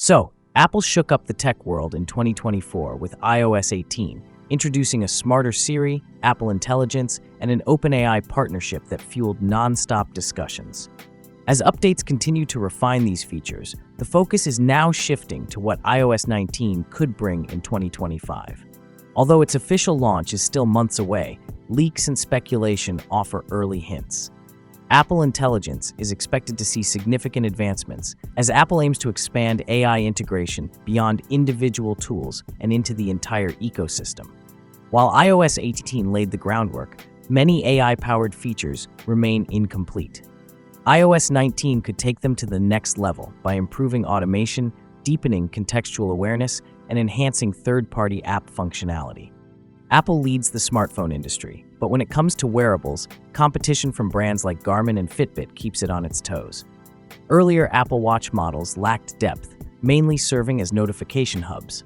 So, Apple shook up the tech world in 2024 with iOS 18, introducing a smarter Siri, Apple Intelligence, and an OpenAI partnership that fueled nonstop discussions. As updates continue to refine these features, the focus is now shifting to what iOS 19 could bring in 2025. Although its official launch is still months away, leaks and speculation offer early hints. Apple Intelligence is expected to see significant advancements as Apple aims to expand AI integration beyond individual tools and into the entire ecosystem. While iOS 18 laid the groundwork, many AI-powered features remain incomplete. iOS 19 could take them to the next level by improving automation, deepening contextual awareness, and enhancing third-party app functionality. Apple leads the smartphone industry, but when it comes to wearables, competition from brands like Garmin and Fitbit keeps it on its toes. Earlier Apple Watch models lacked depth, mainly serving as notification hubs.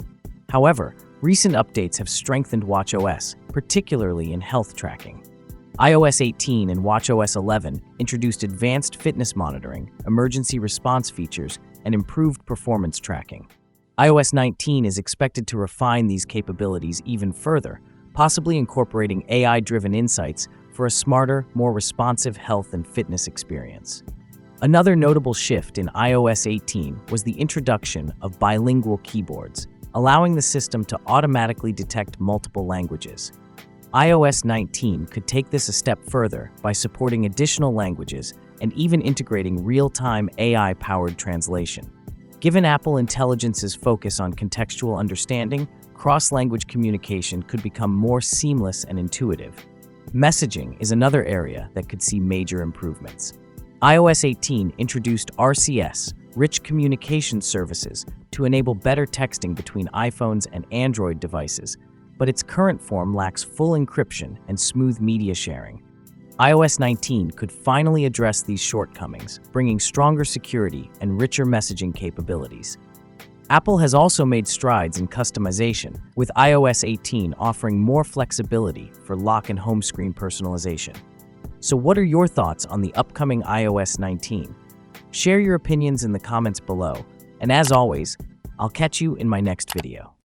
However, recent updates have strengthened watchOS, particularly in health tracking. iOS 18 and watchOS 11 introduced advanced fitness monitoring, emergency response features, and improved performance tracking. iOS 19 is expected to refine these capabilities even further, possibly incorporating AI-driven insights for a smarter, more responsive health and fitness experience. Another notable shift in iOS 18 was the introduction of bilingual keyboards, allowing the system to automatically detect multiple languages. iOS 19 could take this a step further by supporting additional languages and even integrating real-time AI-powered translation. Given Apple Intelligence's focus on contextual understanding, cross-language communication could become more seamless and intuitive. Messaging is another area that could see major improvements. iOS 18 introduced RCS, Rich Communication Services, to enable better texting between iPhones and Android devices, but its current form lacks full encryption and smooth media sharing. iOS 19 could finally address these shortcomings, bringing stronger security and richer messaging capabilities. Apple has also made strides in customization, with iOS 18 offering more flexibility for lock and home screen personalization. So what are your thoughts on the upcoming iOS 19? Share your opinions in the comments below, and as always, I'll catch you in my next video.